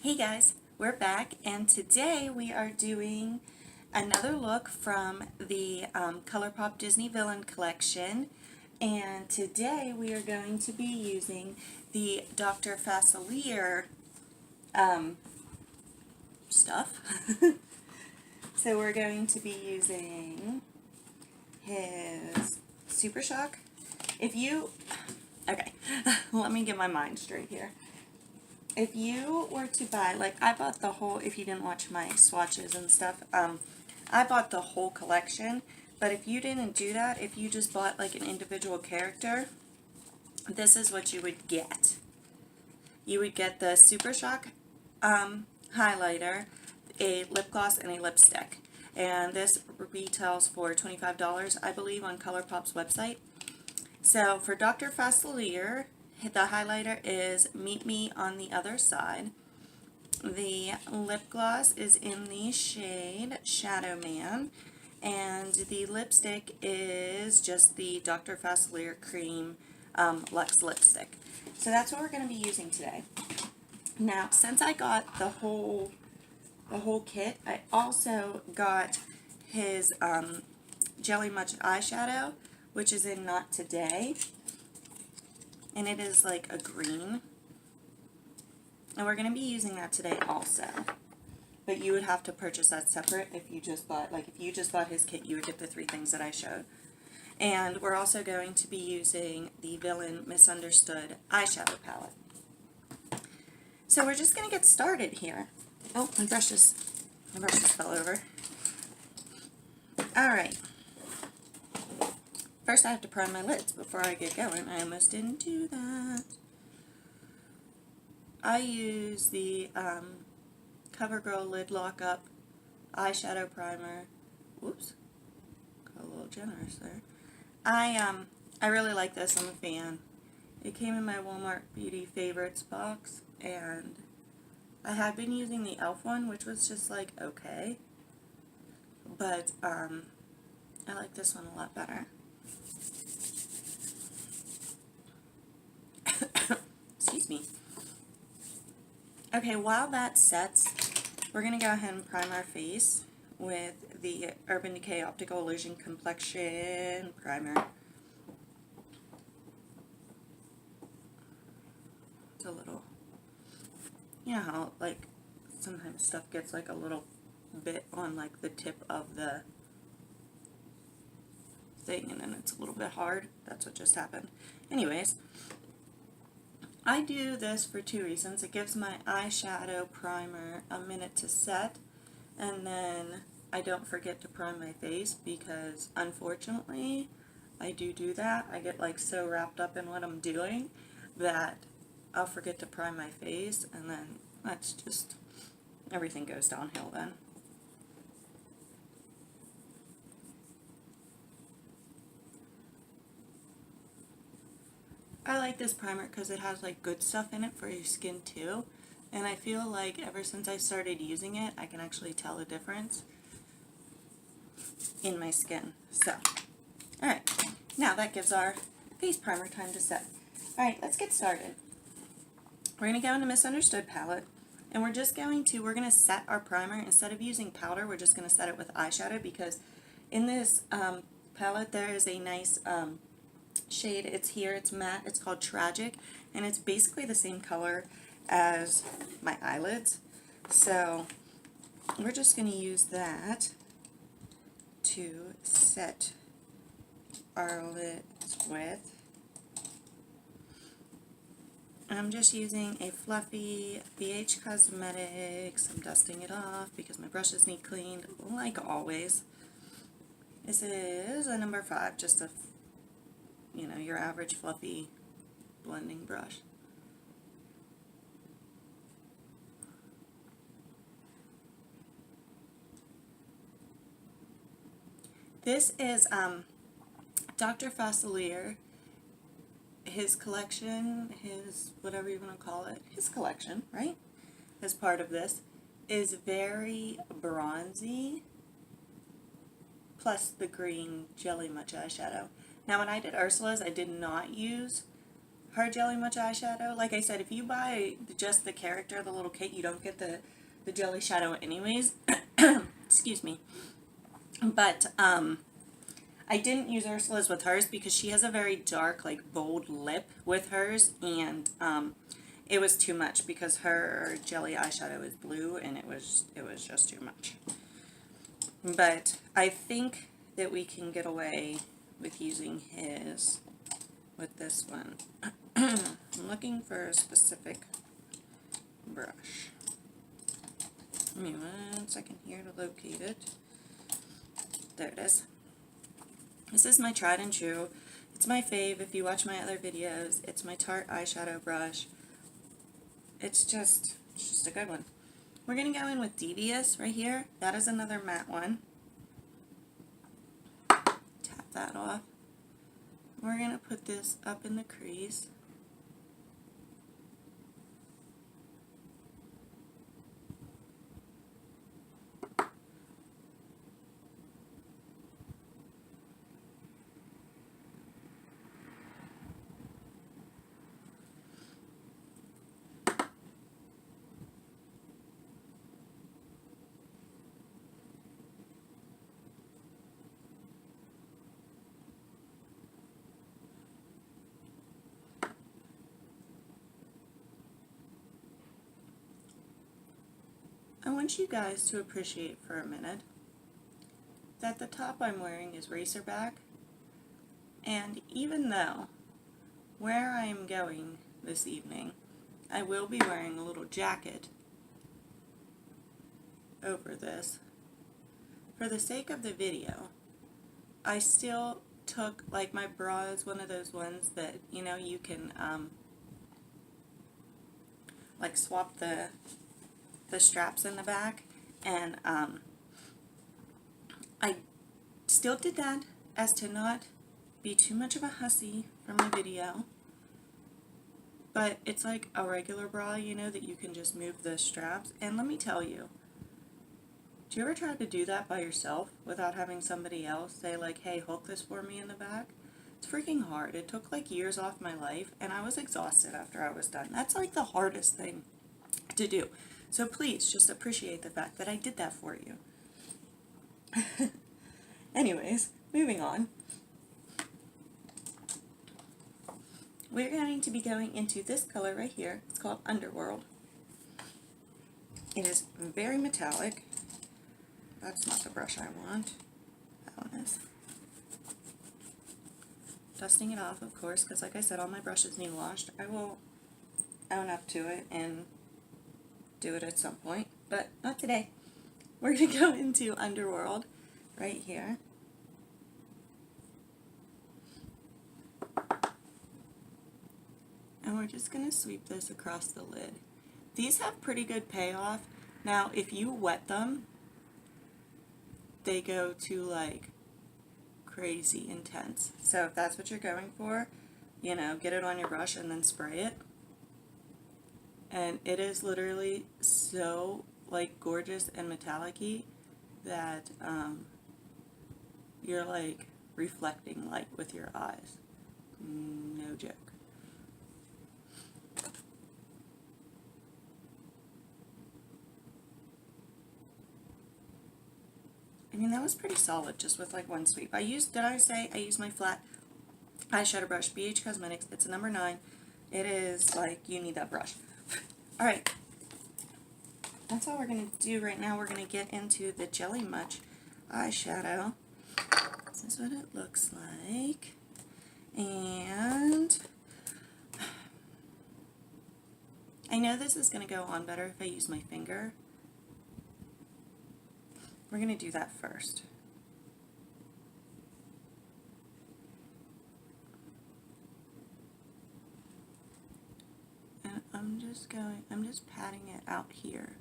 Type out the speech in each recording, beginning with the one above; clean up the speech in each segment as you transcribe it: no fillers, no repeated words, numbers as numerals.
Hey guys, we're back and today we are doing another look from the Colourpop Disney Villain collection, and today we are going to be using the Dr. Facilier stuff. So we're going to be using his Super Shock. Okay, let me get my mind straight here. If you were to buy, like I bought the whole, if you didn't watch my swatches and stuff, I bought the whole collection, but if you didn't do that, if you just bought like an individual character, this is what you would get. You would get the Super Shock highlighter, a lip gloss, and a lipstick. And this retails for $25, I believe, on Colourpop's website. So for Dr. Facilier, the highlighter is Meet Me on the Other Side. The lip gloss is in the shade Shadow Man, and the lipstick is just the Dr. Facilier Cream Luxe lipstick. So that's what we're going to be using today. Now, since I got the whole kit, I also got his Jelly Much eyeshadow, which is in Not Today. And it is like a green. And we're going to be using that today also. But you would have to purchase that separate if you just bought, like if you just bought his kit, you would get the three things that I showed. And we're also going to be using the Villain Misunderstood eyeshadow palette. So we're just going to get started here. Oh, my brushes fell over. Alright. First I have to prime my lids before I get going. I almost didn't do that. I use the CoverGirl Lid Lock Up eyeshadow primer. Whoops. Got a little generous there. I really like this. I'm a fan. It came in my Walmart Beauty Favorites box, and I had been using the e.l.f. one, which was just like okay. But I like this one a lot better. Excuse me. Okay, while that sets, we're going to go ahead and prime our face with the Urban Decay Optical Illusion Complexion Primer. It's a little, you know how like sometimes stuff gets like a little bit on like the tip of the thing and then it's a little bit hard. That's what just happened. Anyways, I do this for two reasons. It gives my eyeshadow primer a minute to set, and then I don't forget to prime my face because unfortunately I do that. I get like so wrapped up in what I'm doing that I'll forget to prime my face, and then that's just, everything goes downhill then. I like this primer because it has like good stuff in it for your skin too, and I feel like ever since I started using it I can actually tell the difference in my skin. So, alright, now that gives our face primer time to set. Alright, let's get started. We're going to go in the Misunderstood palette, and we're going to set our primer. Instead of using powder, we're just going to set it with eyeshadow because in this palette there is a nice shade. It's here, it's matte, it's called Tragic, and it's basically the same color as my eyelids. So we're just going to use that to set our lids with. I'm just using a fluffy BH Cosmetics. I'm dusting it off because my brushes need cleaned, like always. This is a number 5, just a, you know, your average fluffy blending brush. This is Dr. Facilier. His collection, his whatever you want to call it, his collection, right, as part of this, is very bronzy, plus the green Jelly Much eyeshadow. Now when I did Ursula's, I did not use her Jelly Much eyeshadow. Like I said, if you buy just the character, the little kit, you don't get the jelly shadow anyways. Excuse me. But I didn't use Ursula's with hers because she has a very dark, like bold lip with hers, and it was too much because her jelly eyeshadow is blue, and it was just too much. But I think that we can get away with using his with this one. I'm looking for a specific brush. Give me 1 second here to locate it. There it is. This is my tried and true. It's my fave if you watch my other videos. It's my Tarte eyeshadow brush. It's just a good one. We're going to go in with Devious right here. That is another matte one. Tap that off. We're going to put this up in the crease. I want you guys to appreciate for a minute that the top I'm wearing is racerback, and even though where I am going this evening, I will be wearing a little jacket over this. For the sake of the video, I still took, like, my bra is one of those ones that, you know, you can like swap the straps in the back, and I still did that as to not be too much of a hussy for my video, but it's like a regular bra, you know, that you can just move the straps. And let me tell you, do you ever try to do that by yourself without having somebody else say, like, hey, hook this for me in the back? It's freaking hard. It took like years off my life, and I was exhausted after I was done. That's like the hardest thing to do. So please just appreciate the fact that I did that for you. Anyways, moving on. We're going to be going into this color right here. It's called Underworld. It is very metallic. That's not the brush I want. That one is. Dusting it off, of course, because like I said, all my brushes need washed. I will own up to it and do it at some point, but not today. We're going to go into Underworld right here. And we're just going to sweep this across the lid. These have pretty good payoff. Now, if you wet them, they go to like crazy intense. So if that's what you're going for, you know, get it on your brush and then spray it. And it is literally so like gorgeous and metallic-y that you're like reflecting light with your eyes. No joke. I mean, that was pretty solid just with like one sweep. Did I say I used my flat eyeshadow brush, BH Cosmetics. It's a number 9. It is like, you need that brush. Alright, that's all we're going to do right now. We're going to get into the Jelly Much eyeshadow. This is what it looks like. And I know this is going to go on better if I use my finger. We're going to do that first. And I'm just patting it out here.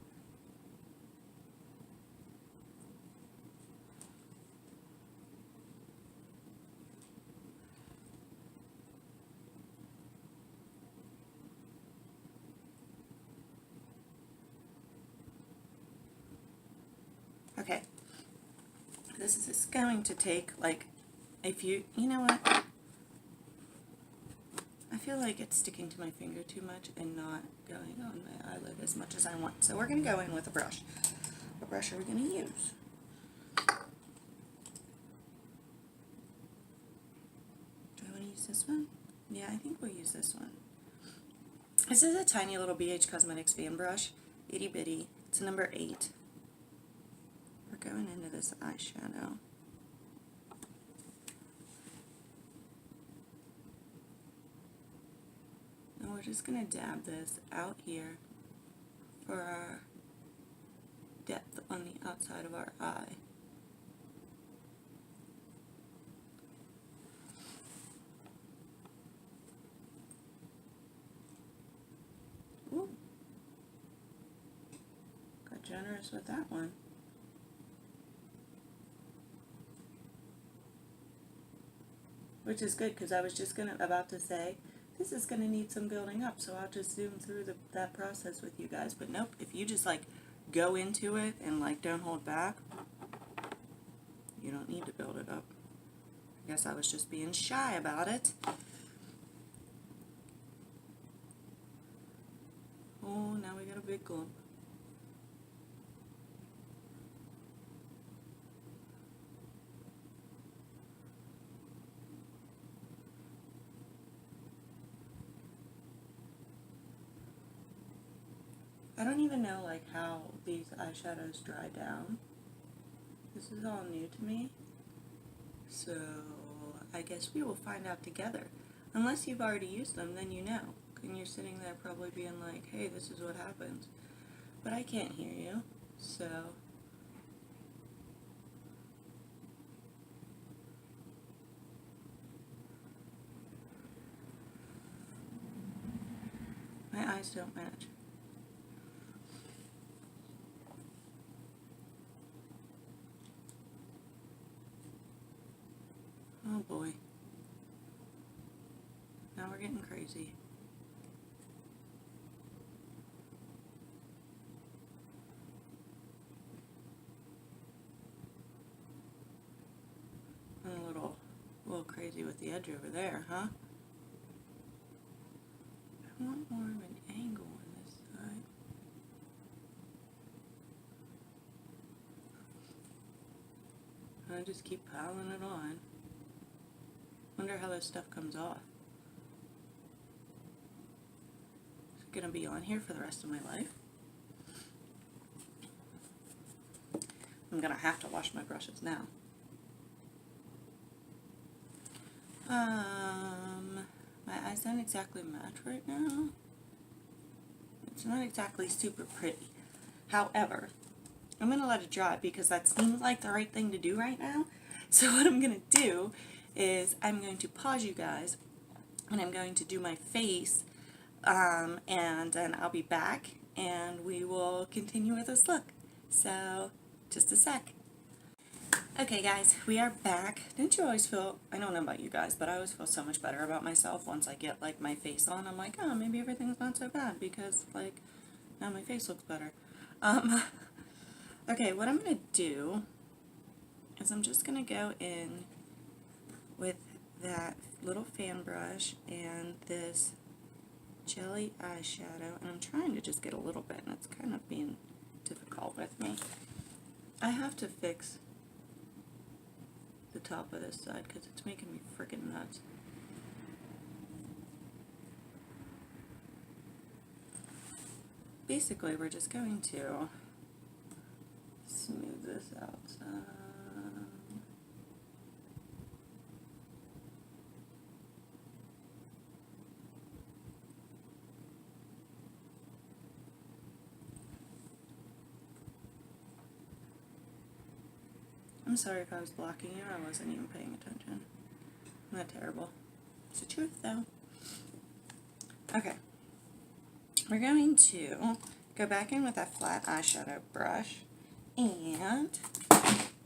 Okay, this is going to take like a few, you know what, I feel like it's sticking to my finger too much and not going on my eyelid as much as I want. So we're going to go in with a brush. What brush are we going to use? Do I want to use this one? Yeah, I think we'll use this one. This is a tiny little BH Cosmetics fan brush. Itty bitty. It's number 8. We're going into this eyeshadow. And we're just going to dab this out here for our depth on the outside of our eye. Ooh. Got generous with that one. Which is good, because I was just about to say, this is going to need some building up, so I'll just zoom through that process with you guys. But nope, if you just like go into it and like don't hold back, you don't need to build it up. I guess I was just being shy about it. Oh, now we got a big glump. I don't even know like how these eyeshadows dry down. This is all new to me. So I guess we will find out together. Unless you've already used them, then you know. And you're sitting there probably being like, hey, this is what happens. But I can't hear you, so my eyes don't match. Oh boy. Now we're getting crazy. I'm a little crazy with the edge over there, huh? I want more of an angle on this side. I just keep piling it on. Wonder how this stuff comes off. Is it gonna be on here for the rest of my life? I'm gonna have to wash my brushes now. My eyes don't exactly match right now. It's not exactly super pretty. However, I'm gonna let it dry because that seems like the right thing to do right now. So what I'm gonna do is I'm going to pause you guys and I'm going to do my face and then I'll be back and we will continue with this look. So just a sec. Okay guys, we are back. Don't you always feel, I don't know about you guys, but I always feel so much better about myself once I get like my face on. I'm like, oh, maybe everything's not so bad because like now my face looks better. Okay, what I'm going to do is I'm just going to go in with that little fan brush and this jelly eyeshadow, and I'm trying to just get a little bit, and it's kind of being difficult with me. I have to fix the top of this side because it's making me freaking nuts. Basically, we're just going to smooth this out some. I'm sorry if I was blocking you, I wasn't even paying attention. I'm not terrible. It's the truth though. Okay. We're going to go back in with that flat eyeshadow brush and,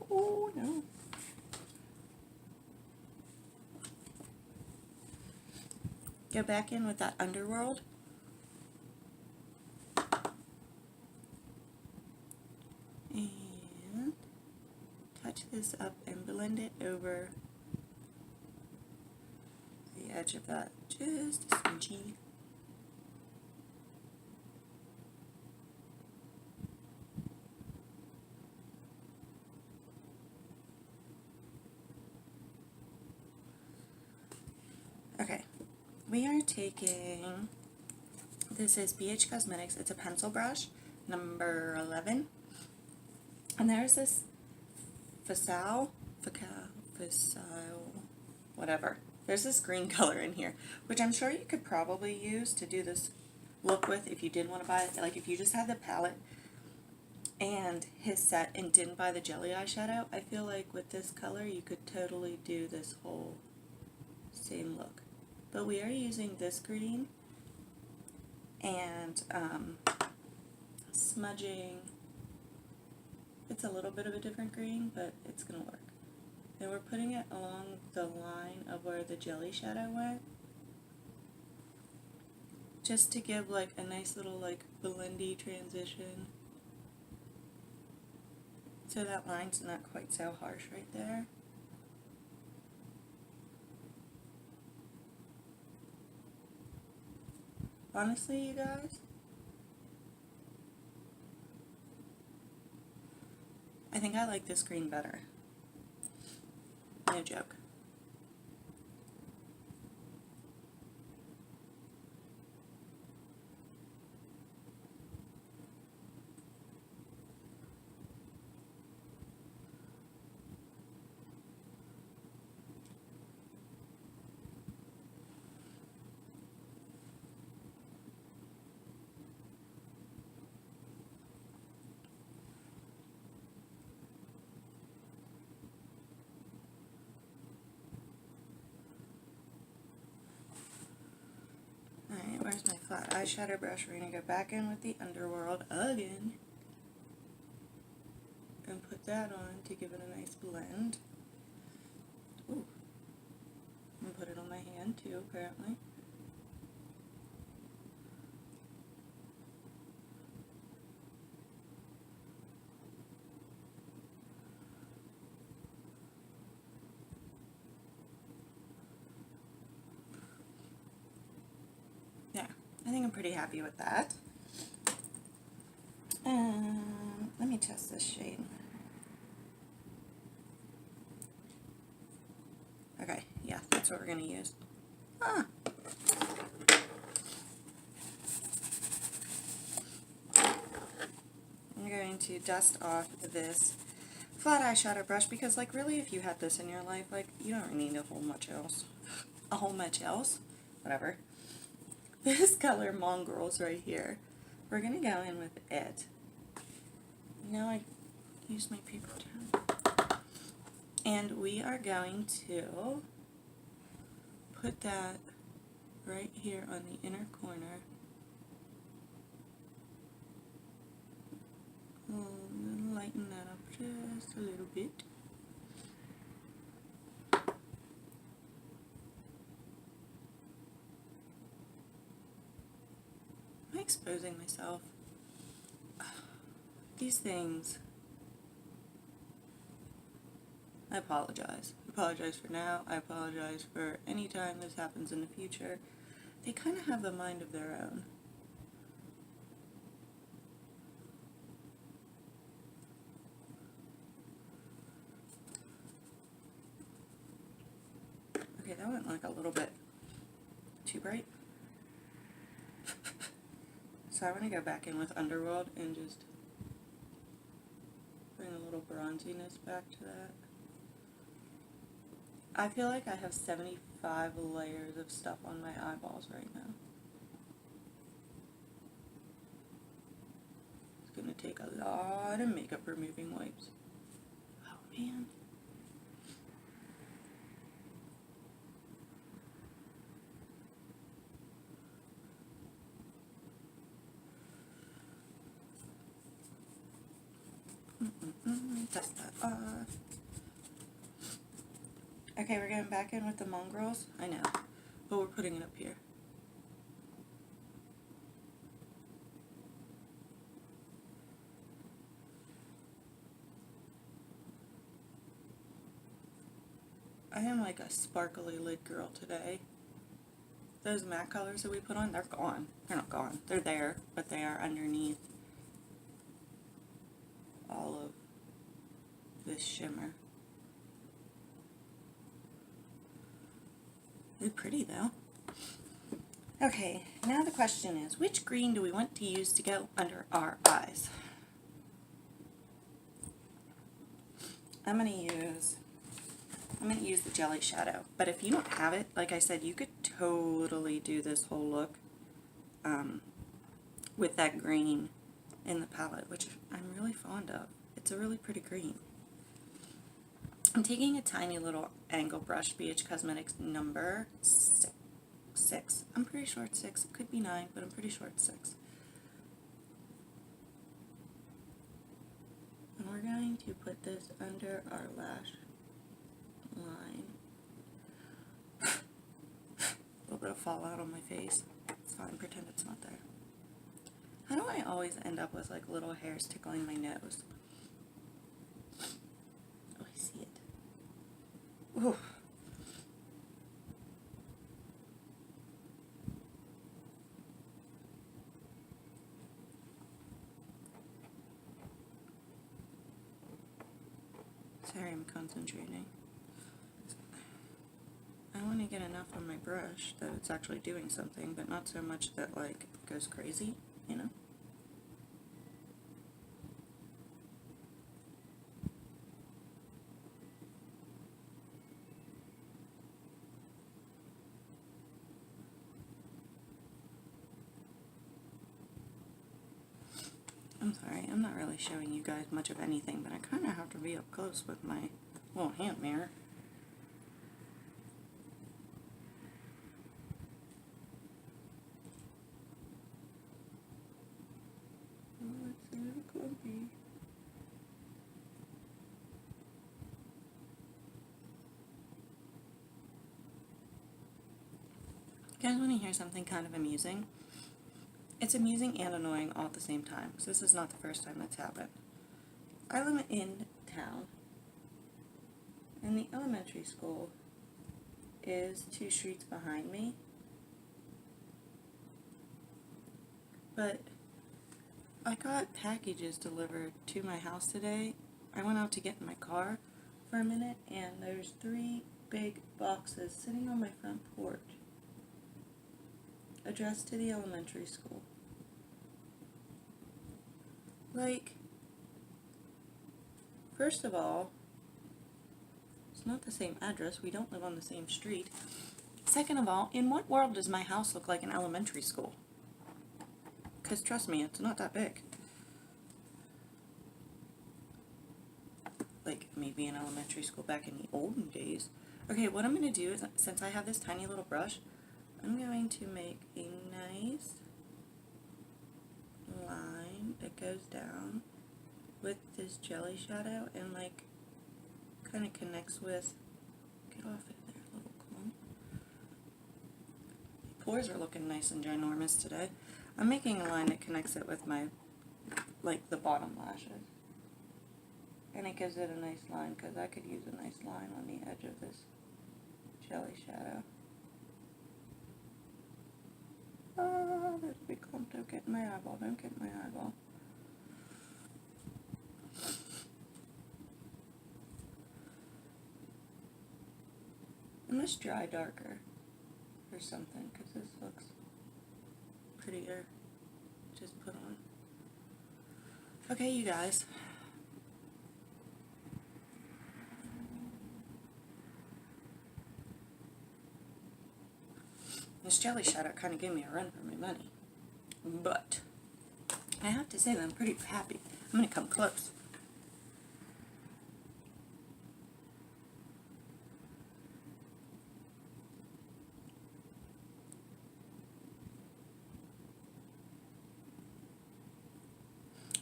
oh no. Go back in with that Underworld. And touch this up and blend it over the edge of that just a smidgy. Okay, we are taking, this is BH Cosmetics, it's a pencil brush, number 11, and there's this Facile, whatever. There's this green color in here, which I'm sure you could probably use to do this look with if you didn't want to buy it. Like if you just had the palette and his set and didn't buy the jelly eyeshadow, I feel like with this color you could totally do this whole same look. But we are using this green and smudging. It's a little bit of a different green, but it's going to work. And we're putting it along the line of where the jelly shadow went, just to give like a nice little like blendy transition, so that line's not quite so harsh right there. Honestly, you guys, I think I like this green better. No joke. Alright, where's my flat eyeshadow brush? We're going to go back in with the Underworld again and put that on to give it a nice blend. Ooh. And put it on my hand too, apparently. Yeah, I think I'm pretty happy with that. Let me test this shade. Okay, yeah, that's what we're going to use. Ah. I'm going to dust off this flat eyeshadow brush because, like, really, if you had this in your life, like, you don't need a whole much else. Whatever. This color Mongrels right here, we're going to go in with it. Now I use my paper towel. And we are going to put that right here on the inner corner. Lighten that up just a little bit. Am I exposing myself? These things. I apologize. I apologize for now. I apologize for any time this happens in the future. They kind of have a mind of their own. Okay, that went like a little bit too bright. So I want to go back in with Underworld and just bring a little bronziness back to that. I feel like I have 75 layers of stuff on my eyeballs right now. It's going to take a lot of makeup removing wipes. Oh man. Dust that off. Okay, we're going back in with the Mongrels. I know, but we're putting it up here. I am like a sparkly lid girl today. those matte colors that we put on, they're gone. They're not gone. They're there, but they are underneath all of this shimmer. They're pretty though. Okay, now the question is, which green do we want to use to go under our eyes? I'm gonna use the jelly shadow, but if you don't have it, like I said, you could totally do this whole look with that green in the palette, which I'm really fond of. It's a really pretty green. I'm taking a tiny little angle brush, BH Cosmetics number 6. I'm pretty sure it's 6. It could be 9, but I'm pretty sure it's 6. And we're going to put this under our lash line. A little bit of fallout on my face. It's fine, pretend it's not there. How do I always end up with like little hairs tickling my nose? Oh, I see it. Ooh. Sorry, I'm concentrating. I want to get enough on my brush that it's actually doing something, but not so much that like it goes crazy, you know? I'm sorry, I'm not really showing you guys much of anything, but I kind of have to be up close with my little hand mirror. Oh, it's a little clumpy. You guys want to hear something kind of amusing? It's amusing and annoying all at the same time, so this is not the first time that's happened. I live in town, and the elementary school is 2 streets behind me, but I got packages delivered to my house today. I went out to get in my car for a minute, and there's 3 big boxes sitting on my front porch addressed to the elementary school. Like, first of all, it's not the same address. We don't live on the same street. Second of all, in what world does my house look like an elementary school? Because trust me, it's not that big. Like, maybe an elementary school back in the olden days. Okay, what I'm going to do is, since I have this tiny little brush, I'm going to make a nice line that goes down with this jelly shadow and like kind of connects with, get off it there, little clump. My pores are looking nice and ginormous today. I'm making a line that connects it with my, like the bottom lashes. And it gives it a nice line because I could use a nice line on the edge of this jelly shadow. Oh, there's a big clump. Don't get in my eyeball. Don't get in my eyeball. I must dry darker or something because this looks prettier. Just put on. Okay, you guys. This jelly shadow kind of gave me a run for my money. But I have to say that I'm pretty happy. I'm going to come close.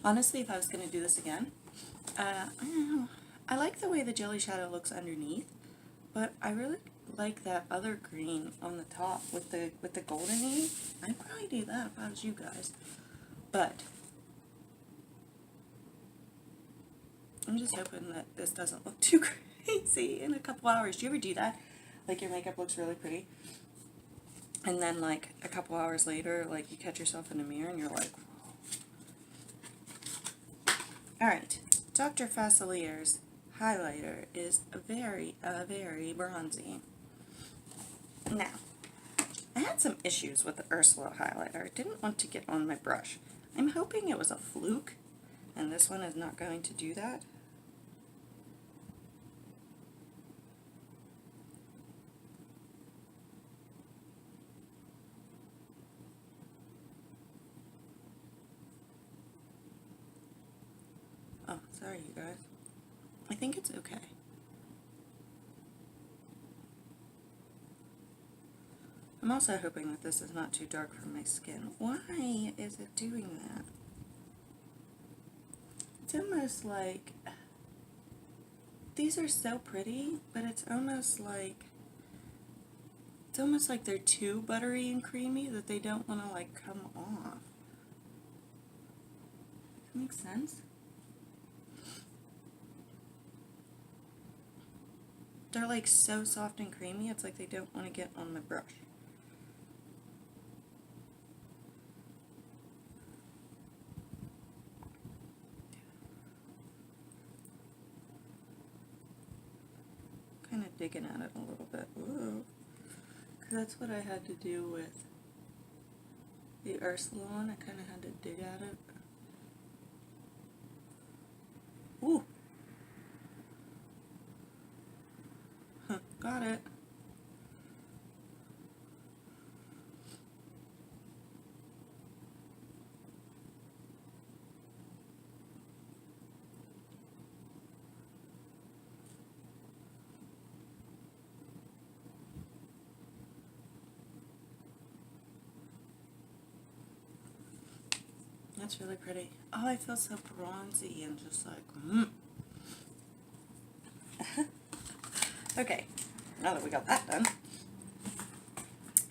Honestly, if I was going to do this again, I don't know. I like the way the jelly shadow looks underneath, but I really like that other green on the top with the golden-y. I'd probably do that if I was you guys. But I'm just hoping that this doesn't look too crazy in a couple hours. Do you ever do that? Like your makeup looks really pretty, And then like a couple hours later, like you catch yourself in the mirror and you're like, alright, Dr. Facilier's highlighter is very bronzy. Now, I had some issues with the Ursula highlighter. I didn't want to get on my brush. I'm hoping it was a fluke, and this one is not going to do that. Oh, sorry you guys. I think it's okay. I'm also hoping that this is not too dark for my skin. Why is it doing that? It's almost like, these are so pretty, but it's almost like they're too buttery and creamy that they don't want to like come off. Does that make sense? They're like so soft and creamy, it's like they don't want to get on my brush. Kind of digging at it a little bit. Ooh. Because that's what I had to do with the Ursula one. I kind of had to dig at it. Ooh. Huh, got it. That's really pretty. Oh, I feel so bronzy and just like, Okay, now that we got that done.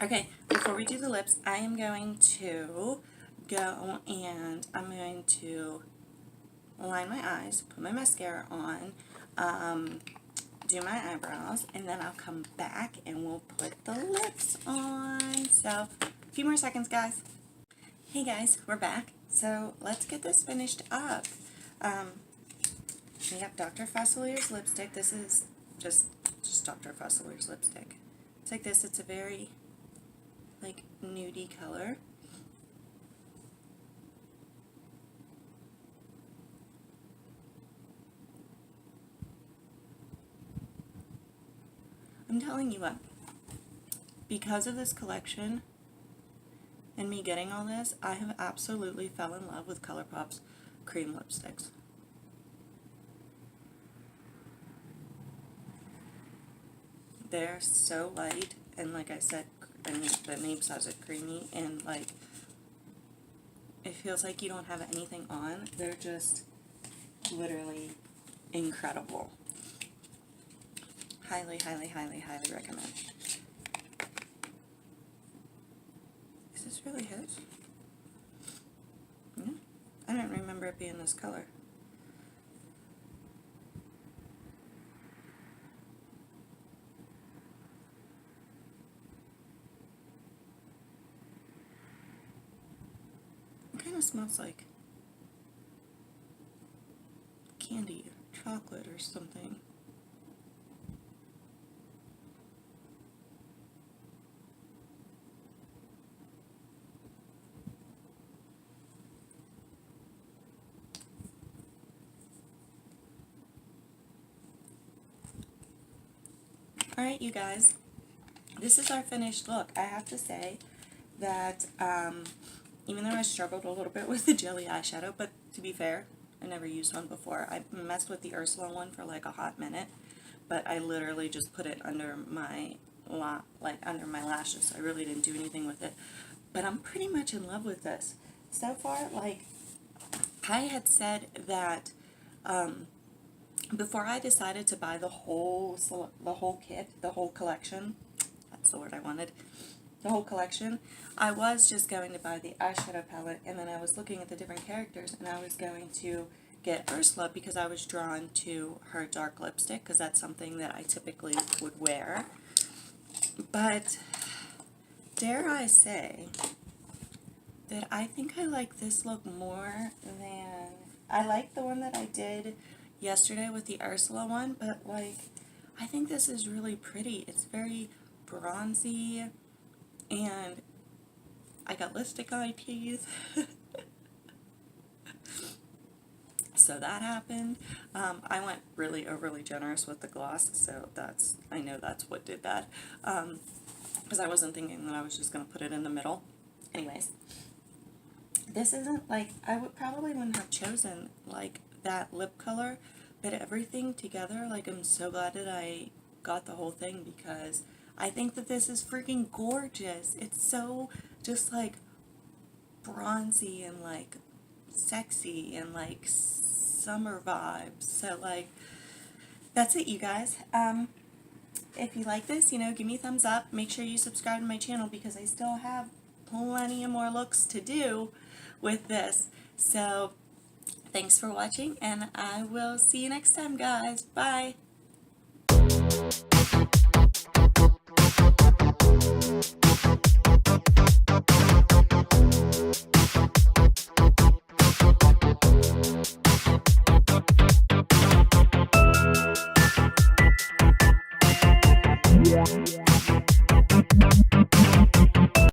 Okay, before we do the lips, I am going to go and I'm going to line my eyes, put my mascara on, do my eyebrows, and then I'll come back and we'll put the lips on. So, a few more seconds, guys. Hey guys, we're back. So, let's get this finished up. We have Dr. Facilier's lipstick. This is just Dr. Facilier's lipstick. It's like this. It's a very, like, nudie color. I'm telling you what, because of this collection and me getting all this, I have absolutely fell in love with Colourpop's cream lipsticks. They're so light, and like I said, and the name says it, creamy, and like, it feels like you don't have anything on. They're just literally incredible. Highly recommend. Is this really his? Yeah. I don't remember it being this color. It kind of smells like candy or chocolate or something. Alright, you guys, this is our finished look. I have to say that even though I struggled a little bit with the jelly eyeshadow, but to be fair, I never used one before. I messed with the Ursula one for like a hot minute, but I literally just put it under my under my lashes. I really didn't do anything with it. But I'm pretty much in love with this. So far, like, I had said that before I decided to buy the whole kit, the whole collection, that's the word I wanted, the whole collection, I was just going to buy the eyeshadow palette, and then I was looking at the different characters, and I was going to get Ursula because I was drawn to her dark lipstick, because that's something that I typically would wear. But dare I say that I think I like this look more than, I like the one that I did yesterday with the Ursula one, but like, I think this is really pretty. It's very bronzy, and I got lipstick on my teeth. So that happened. I went really overly generous with the gloss, so I know that's what did that. Because I wasn't thinking that I was just going to put it in the middle. Anyways, this isn't like, I probably wouldn't have chosen like that lip color, but everything together, like, I'm so glad that I got the whole thing, because I think that this is freaking gorgeous. It's so just like bronzy and like sexy and like summer vibes. So like, that's it, you guys. If you like this, give me a thumbs up. Make sure you subscribe to my channel, because I still have plenty of more looks to do with this. So thanks for watching, and I will see you next time, guys. Bye.